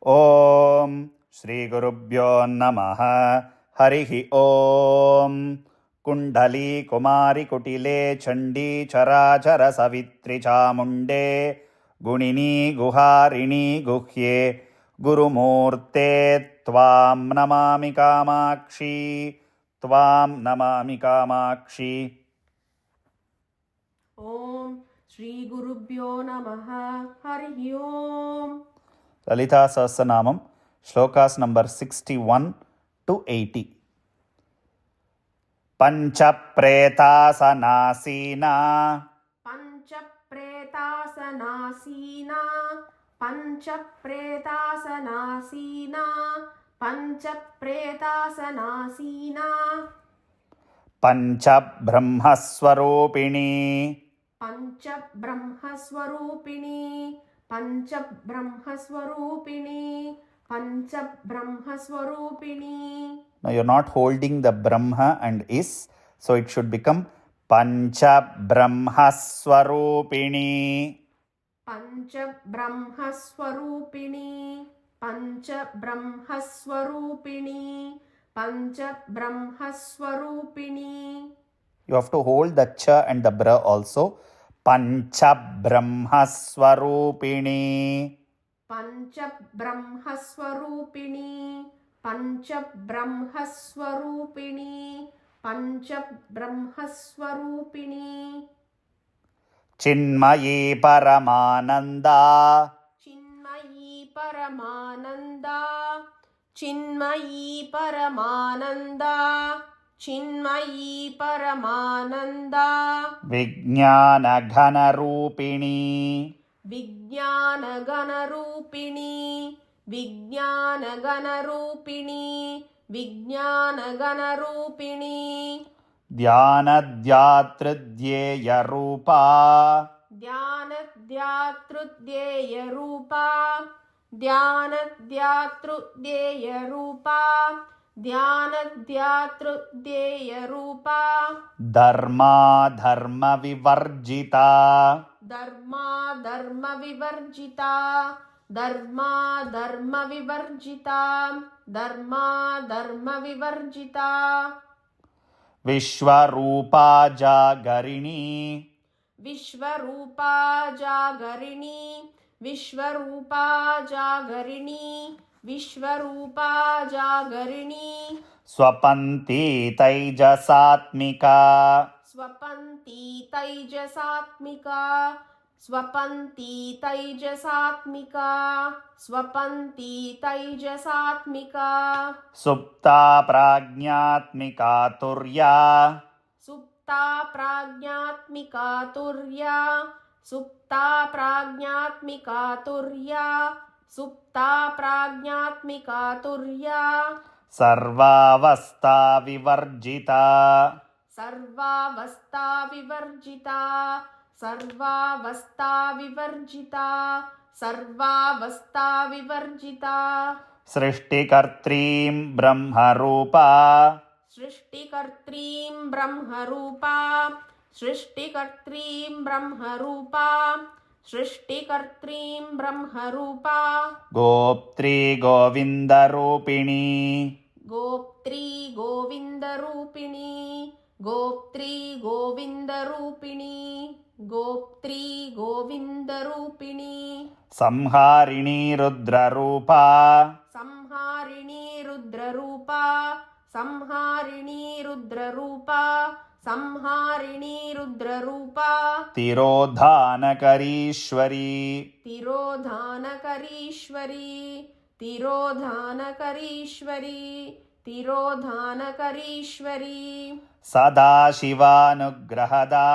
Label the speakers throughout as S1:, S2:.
S1: ఓం శ్రీ గురుభ్యో నమః. హరి ఓం. కుండలీ కుమారి కుటిలే చండీ చరాచర సవిత్రి చాముండే గుణినీ గుహారిణీ గుహ్యే గురుమూర్తే త్వాం నమామి కామాక్షి. త్వాం నమామి కామాక్షి.
S2: ఓం శ్రీ గురుభ్యో నమః. హరి ఓం.
S1: Lalita Sahasranamam shlokas number 61 to 80. పంచప్రేతాసనాసీనా
S2: పంచప్రేతాసనాసీనా పంచప్రేతాసనాసీనా పంచప్రేతాసనాసీనా
S1: పంచబ్రహ్మస్వరూపిణీ
S2: పంచబ్రహ్మస్వరూపిణీ పంచబ్రహ్మస్వరూపిణీ పంచబ్రహ్మస్వరూపిణీ.
S1: Now you're not holding the Brahma and is, so it should become Panchabrahmaswarupini.
S2: పంచబ్రహ్మస్వరూపిణీ పంచబ్రహ్మస్వరూపిణీ పంచబ్రహ్మస్వరూపిణీ.
S1: You have to hold the cha and the bra also. Panchabrahmaswarupini.
S2: పంచబ్రహ్మస్వరూపిణీ పంచబ్రహ్మస్వరూపిణీ పంచబ్రహ్మస్వరూపిణీ.
S1: Chinmayi Paramananda.
S2: Chinmayi పరమానందా Chinmayi పరమానందా Chinmayi పరమానందా.
S1: Vijnanaghanarupini.
S2: విజ్ఞానగణరూపిణీ విజ్ఞానగణరూపిణీ విజ్ఞానగణరూపిణీ.
S1: ధ్యానధ్యాతృధ్యేయరూపా.
S2: ధ్యానధ్యాతృధ్యేయరూపా ధ్యానధ్యాతృధ్యేయరూపా ధ్యానధ్యాతృధ్యేయరూపా.
S1: ధర్మాధర్మవివర్జితా.
S2: ధర్మాధర్మవివర్జితా ధర్మాధర్మవివర్జితా ధర్మాధర్మవివర్జితా.
S1: విశ్వరూపా జాగరిణీ.
S2: విశ్వరూపా జాగరిణీ విశ్వరూపా జాగరిణీ విశ్వరూపా జాగరిణీ.
S1: స్వపంతి తైజసాత్మికా.
S2: స్వపంతి తైజసాత్మికా స్వపంతి తైజసాత్మికా స్వపంతి తైజసాత్మికా.
S1: సుప్తా ప్రాజ్ఞాత్మికా తుర్యా.
S2: సుప్తా ప్రాజ్ఞాత్మికా తుర్యా సుప్తా ప్రాజ్ఞాత్మికా తుర్యా సుప్తా ప్రాజ్ఞాత్మికా తుర్యా.
S1: సర్వావస్థా వివర్జితా.
S2: సర్వావస్థా వివర్జితా సర్వావస్థా వివర్జితా సర్వావస్థా వివర్జితా.
S1: సృష్టికర్త్రీం బ్రహ్మరూపా.
S2: సృష్టికర్త్రీం బ్రహ్మరూపా సృష్టికర్త్రీం బ్రహ్మరూపా సృష్టికర్త్రీం బ్రహ్మరూపా.
S1: గోప్త్రీ గోవిందరూపిణీ.
S2: గోప్త్రీ గోవిందరూపిణీ గోప్త్రీ గోవిందరూపిణీ గోప్త్రీ గోవిందరూపిణీ.
S1: సంహారిణీ రుద్రరూపా.
S2: సంహారిణీ రుద్రరూపా సంహారిణీ రుద్రరూపా సంహారిణీ రుద్రరూపా.
S1: తిరోధానకరీశ్వరీ.
S2: తిరోధానకరీశ్వరీ తిరోధానకరీశ్వరీ తిరోధానకరీశ్వరీ.
S1: సదాశివానుగ్రహదా.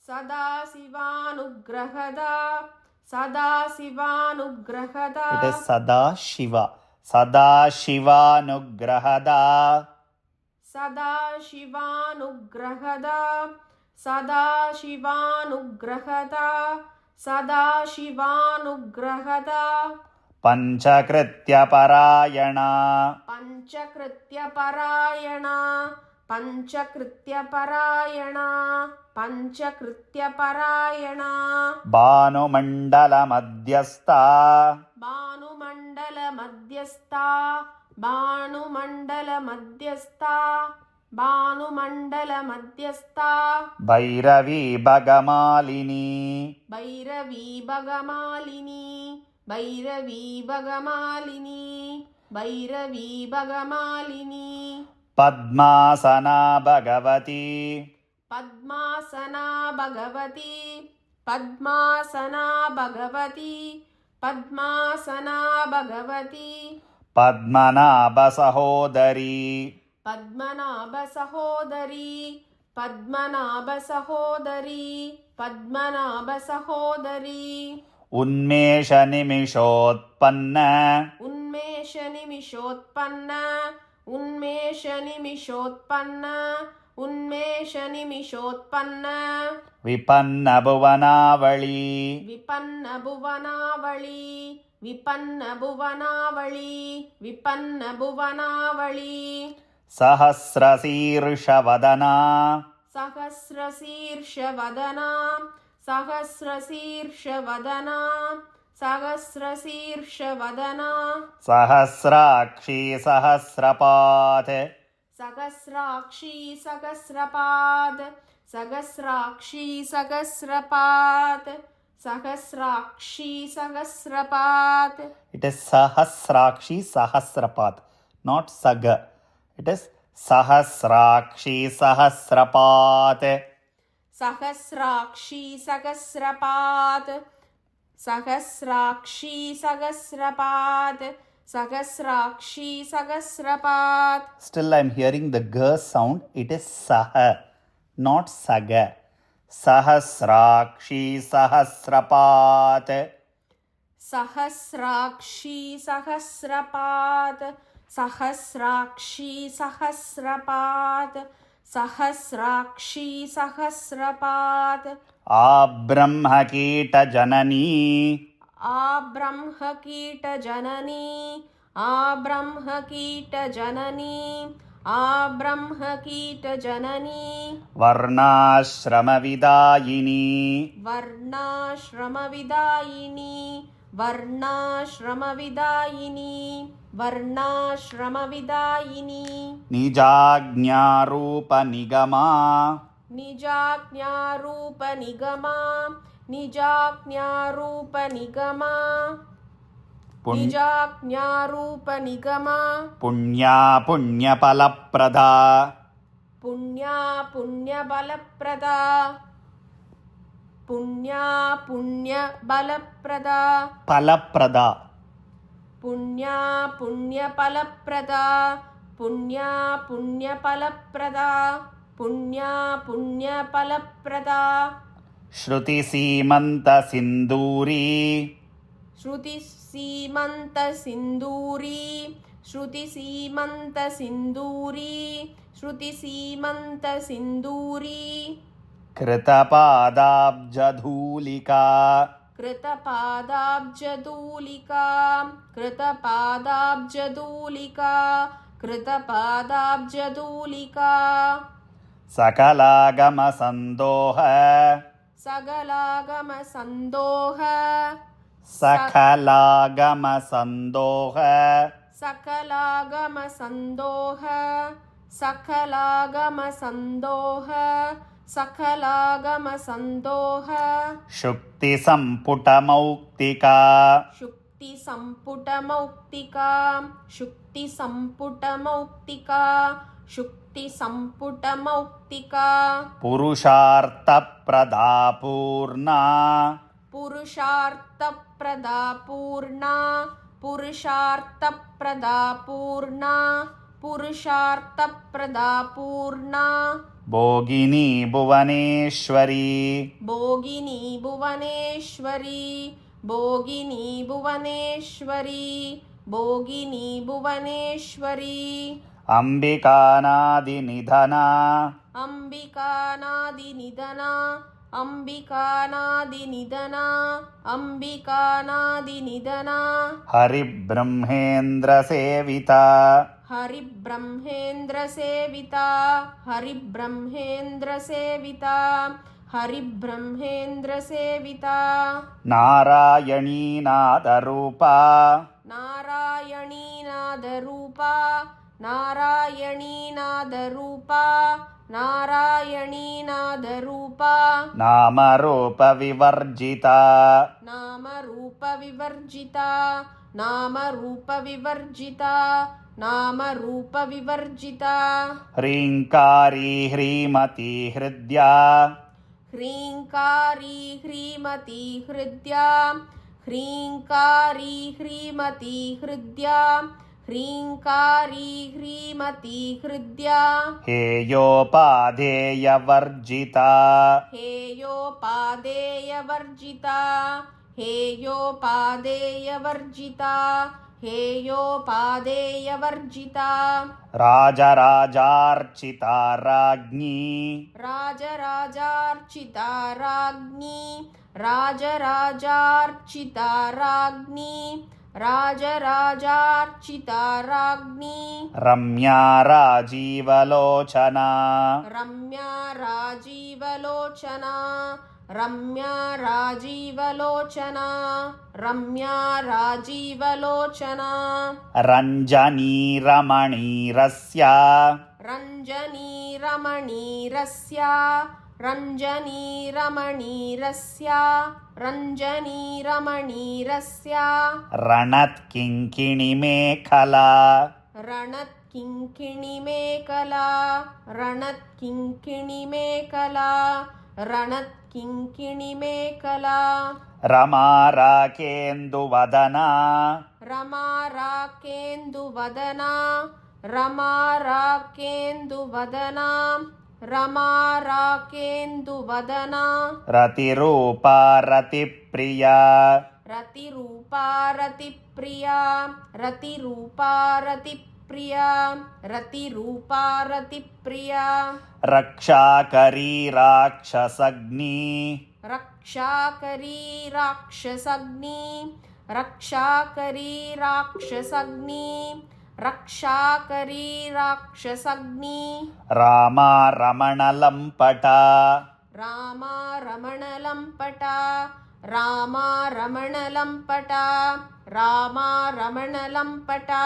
S2: సదాశివానుగ్రహదా సదాశివానుగ్రహదా.
S1: It is Sadashiva. సదాశివానుగ్రహదా.
S2: సదాశివానుగ్రహదా సదాశివానుగ్రహదా సదాశివానుగ్రహదా.
S1: పంచకృత్యపరాయణ.
S2: పంచకృత్యపరాయణ పంచకృత్యపరాయణ పంచకృత్యపరాయణ.
S1: భానుమండల మధ్యస్థ.
S2: భానుమండల मध्यस्था भानुमण्डलमध्यस्था भानुमण्डलमध्यस्था
S1: भैरवी भगमालिनी
S2: भैरवी भगमालिनी भैरवी भगमालिनी भैरवी भगमालिनी
S1: पद्मासना भगवती
S2: पद्मासना भगवती पद्मासना भगवती पद्मासना भगवती
S1: पद्मनाभसहोदरी
S2: पद्मनाभसहोदरी पद्मनाभसहोदरी पद्मनाभसहोदरी
S1: उन्मेषनिमिषोत्पन्न
S2: उन्मेषनिमिषोत्पन्न उन्मेषनिमिषोत्पन्न उन्मेषनिमिषोत्पन्न
S1: विपन्नभुवनावळी
S2: विपन्नभुवनावळी विपन्नभुवनावळी विपन्नभुवनावळी
S1: सहस्रशीर्षवदना
S2: सहस्रशीर्षवदना सहस्रशीर्षवदना सहस्रशीर्षवदना
S1: सहस्राक्षी सहस्रपात्
S2: सहस्राक्षी सहस्रपाद सहस्राक्षी सहस्रपाद सहस्राक्षी सहस्रपाद.
S1: It is Sahasrakshi Sahasrapat, not Saga. It is Sahasrakshi Sahasrapat.
S2: सहस्राक्षी सहस्रपाद सहस्राक्षी सहस्रपाद सहस्राक्षी सहस्रपाद.
S1: Still I am hearing the G sound. It is Saha, not Saga. Sahasrakshi Sahasrapat.
S2: सहस्राक्षी सहस्रपाद सहस्राक्षी सहस्रपाद सहस्राक्षी सहस्रपाद.
S1: आब्रह्मकीटजननी
S2: आब्रह्मकीटजननी आब्रह्मकीटजननी आब्रह्मकीटजननी
S1: वर्णाश्रमविदायिनी
S2: वर्णाश्रमविदायिनी वर्णाश्रमविदायिनी वर्णाश्रमविदायिनी
S1: निजाज्ञारूपनिगमा
S2: निजाज्ञारूपनिगमा निजाज्ञारूपनिगमा निजाज्ञारूपनिगमा
S1: पुण्या पुण्यफलप्रदा
S2: पुण्या पुण्यबलप्रदा पुण्या पुण्यबलप्रदा
S1: फलप्रदा
S2: पुण्या पुण्यफलप्रदा पुण्या पुण्यफलप्रदा पुण्या पुण्यफलप्रदा.
S1: श्रुतिसीमन्तसिन्दूरी
S2: श्रुतिसीमन्तसिन्दूरी श्रुतिसीमन्तसिन्दूरी श्रुतिसीमन्तसिन्दूरी
S1: कृतपादाब्जधूलिका
S2: कृतपादाब्जधूलिका कृतपादाब्जधूलिका कृतपादाब्जधूलिका.
S1: सकलागमसन्दोह
S2: सकलागमसन्दोह
S1: सकलागमसन्दोह
S2: सकलागमसन्दोह सकलागमसन्दोह सकलागमसन्दोह.
S1: शुक्तिसम्पुटमौक्तिका
S2: शुक्तिसम्पुटमौक्तिका शुक्तिसम्पुटमौक्तिका शुक्तिसम्पुटमौक्तिका.
S1: पुरुषार्थप्रदा पूर्णा
S2: पुरुषार्थप्रदा पूर्णा पुरुषार्थप्रदा पूर्णा पुरुषार्थप्रदा पूर्णा.
S1: भोगिनी भुवनेश्वरी
S2: भोगिनी भुवनेश्वरी भोगिनी भुवनेश्वरी भोगिनी भुवनेश्वरी.
S1: अम्बिकानादिनिधना
S2: अंबिकानादिनिधना अंबिकानादिनिधना अंबिकानादिनिधना.
S1: हरिब्रह्मेन्द्रसेविता
S2: हरिब्रह्मेन्द्रसेविता हरिब्रह्मेन्द्रसेविता हरिब्रह्मेन्द्रसेविता.
S1: नारायणी नादरूपा
S2: नारायणी नादरूपा नारायणी नादरूपा नारायणी नादरूपा
S1: नामरूपविवर्जिता
S2: नामरूपविवर्जिता नामरूपविवर्जिता नामरूपविवर्जिता
S1: ह्रीङ्कारी ह्रीमती हृद्या
S2: ह्रीङ्कारी ह्रीमती हृद्या ह्रीङ्कारी ह्रीमती हृद्या ह्रीङ्कारी ह्रीमती हृद्या
S1: हेयोपाधेयवर्जिता
S2: हेयोपादेयवर्जिता हेयोपादेयवर्जिता हेयोपादेयवर्जिता
S1: राजराजार्चिता राज्ञी
S2: राजराजार्चिता राज्ञी राजराजार्चिता राज्ञी राजराजार्चिता राज्ञी
S1: रम्या राजीवलोचना
S2: रम्या राजीवलोचना रम्या राजीवलोचना रम्या राजीवलोचना
S1: रञ्जनी रमणीरस्या
S2: रञ्जनी रमणीरस्या रञ्जनी रमणीरस्या रञ्जनी रमणीरस्या
S1: रणत्किङ्किणिमेखला
S2: रणत्किङ्किणिमेखला रणत्किङ्किणिमेखला रणत्किङ्किणिमेखला
S1: रमाराकेन्दुवदना
S2: रमाराकेन्दुवदना रमाराकेन्दुवदना रमाराकेन्दुवदना
S1: रतिरूपा रतिप्रिया
S2: रतिरूपा रतिप्रिया रतिरूपा रतिप्रिया रतिरूपा रतिप्रिया
S1: रक्षाकरी राक्षसग्नी
S2: रक्षाकरी राक्षसग्नि रक्षाकरी राक्षसग्नि रक्षाकरी राक्षसग्नि
S1: रामा रमणलम्पटा
S2: रामा रमणलम्पटा रामा रमणलम्पटा रामा रमणलम्पटा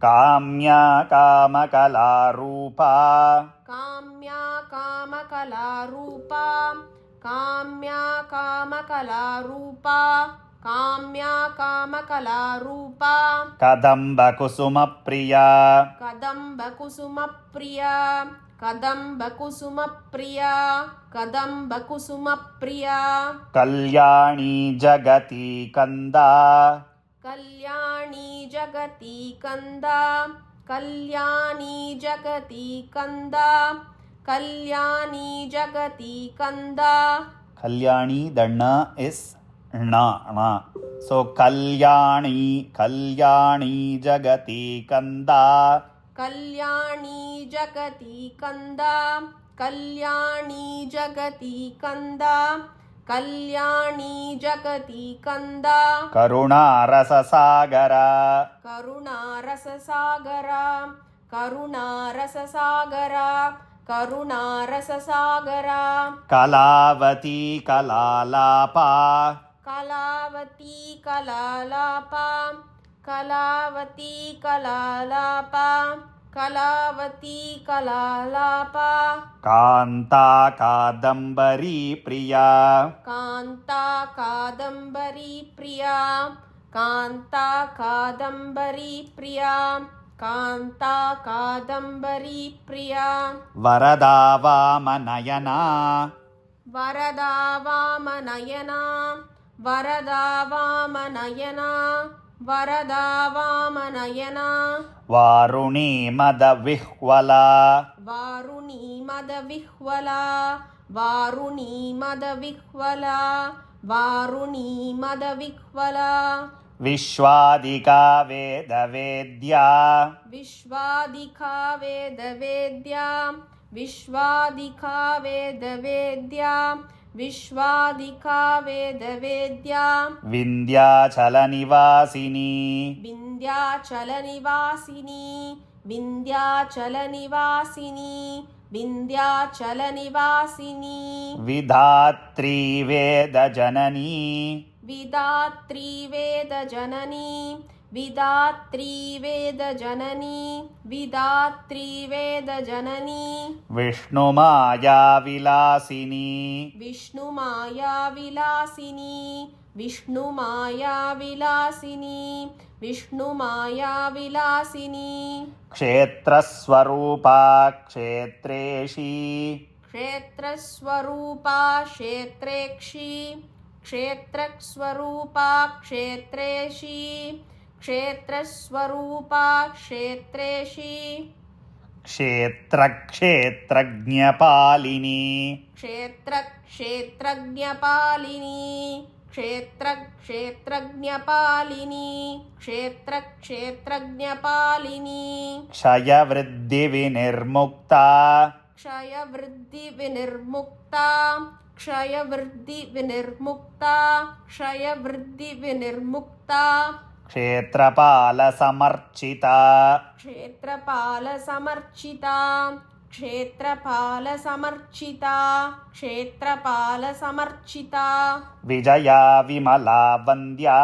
S1: काम्या कामकलारूपा
S2: काम्या कामकलारूपा काम्या कामकलारूपा काम्या कामकलारूपा
S1: कदम्बकुसुमप्रिया
S2: कदम्बकुसुमप्रिया कदम्बकुसुमप्रिया कदम्बकुसुमप्रिया
S1: कल्याणी जगती कन्दा
S2: कल्याणी जगती कन्दा कल्याणी जगती कन्दा कल्याणी जगती कन्दा
S1: कल्याणी the na is na so कल्याणी जगती कन्दा
S2: कल्याणी जगती कन्दा कल्याणी जगती कन्दा कल्याणी जगती कन्दा
S1: करुणारससागरा
S2: करुणारससागरा करुणारससागरा करुणारससागरा
S1: कलावती कलालापा
S2: कलावती कलालापा कलावती कलालापा कलावती कलालापा
S1: कान्ता कादम्बरी प्रिया
S2: कान्ता कादम्बरी प्रिया कान्ता कादम्बरी प्रिया कान्ता कादम्बरी प्रिया
S1: वरदा वामनयना
S2: वरदा वामनयना वरदा वामनयना वरदा वामनयना
S1: वारुणी मदविह्वला
S2: वारुणी मदविह्वला वारुणी मदविह्वला वारुणी मदविह्वला
S1: विश्वादिका वेदवेद्या
S2: विश्वादिका वेदवेद्या विश्वादिका वेदवेद्या विश्वादिका वेदवेद्या
S1: विन्ध्याचलनिवासिनी
S2: विन्ध्याचलनिवासिनी विन्ध्याचलनिवासिनी विन्ध्याचलनिवासिनी
S1: विधात्री वेदजननी
S2: विधात्री वेदजननी विधात्री वेदजननी विधात्री वेदजननी
S1: विष्णुमाया विलासिनी
S2: विष्णुमाया विलासिनी विष्णुमाया विलासिनी विष्णुमाया विलासिनी
S1: क्षेत्रस्वरूपा क्षेत्रेशी
S2: क्षेत्रस्वरूपा क्षेत्रेक्षी क्षेत्रस्वरूपा क्षेत्रेशी क्षेत्रस्वरूपा क्षेत्रेशी
S1: क्षेत्रक्षेत्रज्ञपालिनी
S2: क्षेत्रक्षेत्रज्ञपालिनी क्षेत्रक्षेत्रज्ञपालिनी क्षेत्रक्षेत्रज्ञपालिनी
S1: क्षयवृद्धिविनिर्मुक्ता
S2: क्षयवृद्धिविनिर्मुक्ता क्षयवृद्धिविनिर्मुक्ता क्षयवृद्धिविनिर्मुक्ता
S1: क्षेत्रपालसमर्चिता
S2: क्षेत्रपालसमर्चिता क्षेत्रपालसमर्चिता क्षेत्रपालसमर्चिता
S1: विजया विमला वन्द्या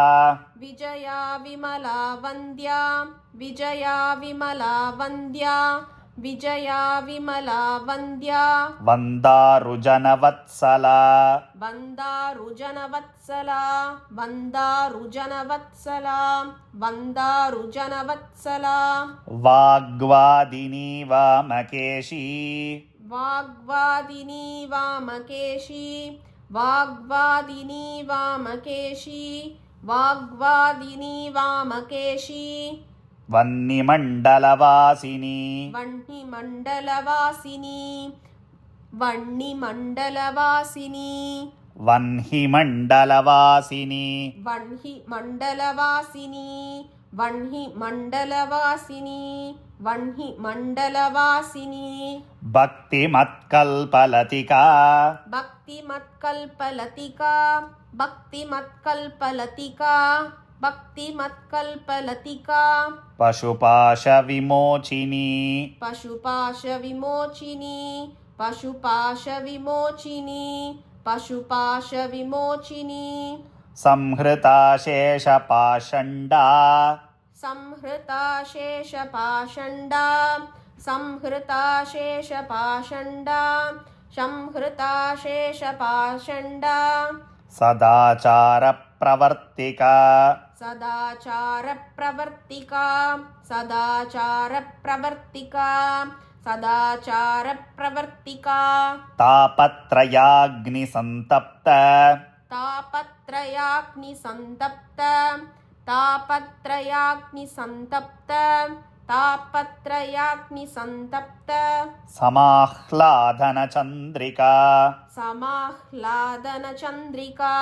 S2: विजया विमला वन्द्या विजया विमला वन्द्या विजया विमला वन्द्या
S1: वन्दारुजनवत्सला
S2: वन्दारुजनवत्सला वन्दारुजनवत्सला वन्दारुजनवत्सला
S1: वाग्वादिनी वामकेशी
S2: वाग्वादिनी वामकेशी वाग्वादिनी वामकेशी वाग्वादिनी वामकेशी
S1: वह्निमण्डलवासिनी
S2: वह्निमण्डलवासिनी वह्निमण्डलवासिनी
S1: वह्निमण्डलवासिनी
S2: वह्निमण्डलवासिनी वह्निमण्डलवासिनी वह्निमण्डलवासिनी
S1: भक्तिमत्कल्पलतिका
S2: भक्तिमत्कल्पलतिका भक्तिमत्कल्पलतिका भक्तिमत्कल्पलतिका
S1: पशुपाशविमोचिनी
S2: पशुपाशविमोचिनी पशुपाशविमोचिनी पशुपाशविमोचिनी
S1: संहृता शेषपाषण्डा
S2: संहृता शेषपाषण्डा संहृता शेषपाषण्डा संहृता शेषपाषण्डा
S1: सदाचारप्रवर्तिका
S2: सदाचारप्रवर्तिका सदाचारप्रवर्तिका सदाचारप्रवर्तिका
S1: तापत्रयाग्निसन्तप्त
S2: तापत्रयाग्निसन्तप्त तापत्रयाग्निसन्तप्त तापत्रयाग्निसन्तप्त
S1: समाह्लादनचन्द्रिका
S2: समाह्लादनचन्द्रिका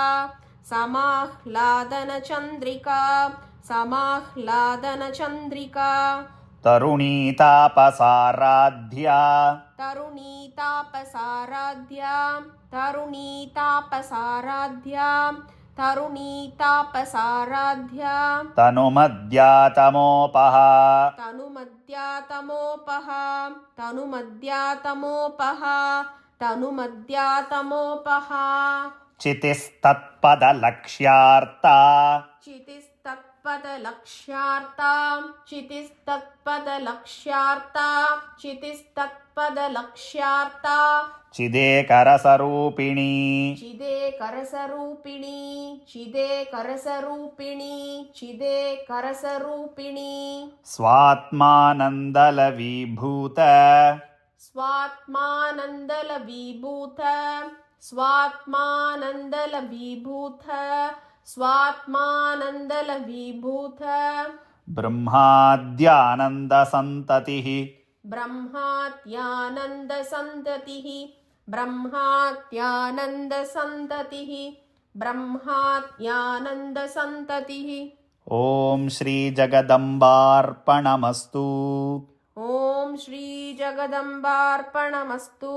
S2: समाह्लादनचन्द्रिका समाह्लादनचन्द्रिका
S1: तरुणीतापसाराध्या
S2: तरुणीतापसाराध्या तरुणीतापसाराध्या तरुणीतापसाराध्या
S1: तनुमद्यातमोपः
S2: तनुमद्यातमोपः तनुमद्यातमोपः तनुमद्यातमोपः
S1: चितिस्तत्पदलक्ष्यार्ता
S2: चितिस्तत्पदलक्ष्यार्ता चितिस्तत्पदलक्ष्यार्ता चितिस्तत्पदलक्ष्यार्ता
S1: चिदेकरसरूपिणी
S2: चिदेकरसरूपिणी चिदेकरसरूपिणी चिदेकरसरूपिणी
S1: स्वात्मानन्दलवीभूत
S2: स्वात्मानन्दलवीभूत स्वात्मानन्दलवीभूत स्वात्मानन्दलवीभूत
S1: ब्रह्माद्यानन्दसन्ततिः
S2: ब्रह्मात्यानन्दसन्ततिः ब्रह्मात्यानन्दसन्ततिः ब्रह्मात्यानन्दसन्ततिः
S1: ॐ श्रीजगदम्बार्पणमस्तु
S2: ॐ श्रीजगदम्बार्पणमस्तु।